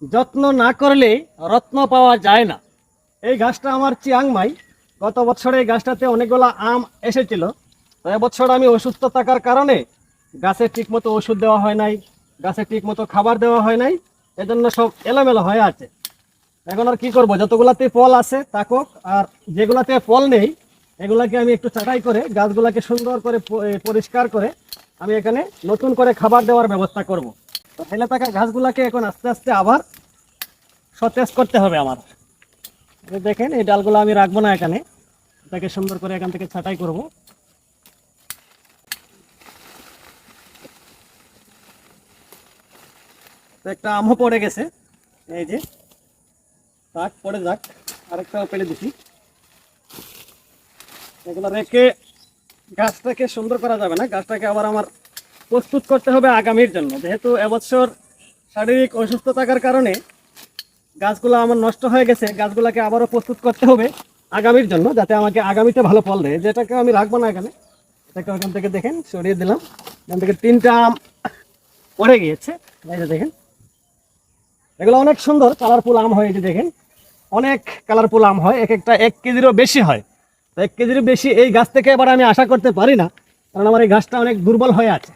যত্ন না করলে রত্ন পাওয়া যায় না। এই গাছটা আমার চিয়াংমাই। গত বছরে এই গাছটাতে অনেকগুলো আম এসেছিল। তো এবছর আমি অসুস্থ থাকার কারণে গাছে ঠিকমতো ওষুধ দেওয়া হয় নাই, গাছে ঠিকমতো খাবার দেওয়া হয় নাই, এজন্য সব এলোমেলো হয়ে আছে। এখন আর কি করব, যতগুলাতে ফল আছে থাকুক, আর যেগুলাতে ফল নেই এগুলাকে আমি একটু ছাঁটাই করে গাছগুলাকে সুন্দর করে পরিষ্কার করে আমি এখানে নতুন করে খাবার দেওয়ার ব্যবস্থা করব। তো ফেলে থাকা ঘাসগুলাকে এখন আস্তে আস্তে আবার সতেজ করতে হবে আমার। দেখেন এই ডালগুলো আমি রাখবো না এখানে, এটাকে সুন্দর করে এখান থেকে ছাঁটাই করব। তো একটা আমও পড়ে গেছে, এই যে থাক পড়ে যাক, আরেকটাও পেলে দিচ্ছি। এগুলো রেখে গাছটাকে সুন্দর করা যাবে না, গাছটাকে আবার আমার প্রস্তুত করতে হবে আগামীর জন্য। যেহেতু এবছর শারীরিক অসুস্থ থাকার কারণে গাছগুলো আমার নষ্ট হয়ে গেছে, গাছগুলোকে আবারও প্রস্তুত করতে হবে আগামীর জন্য, যাতে আমাকে আগামীতে ভালো ফল দেয়। যেটাকে আমি রাখবো না এখানে, এটাকে ওখান থেকে দেখেন সরিয়ে দিলাম। এখান থেকে 3টা আম পড়ে গিয়েছে, এই যে দেখেন। এগুলো অনেক সুন্দর কালারফুল আম হয়, এই যে দেখেন অনেক কালারফুল আম হয়, এক একটা 1 কেজিরও বেশি হয়। তো 1 কেজিরও বেশি এই গাছ থেকে এবার আমি আশা করতে পারি না, কারণ আমার এই গাছটা অনেক দুর্বল হয়ে আছে।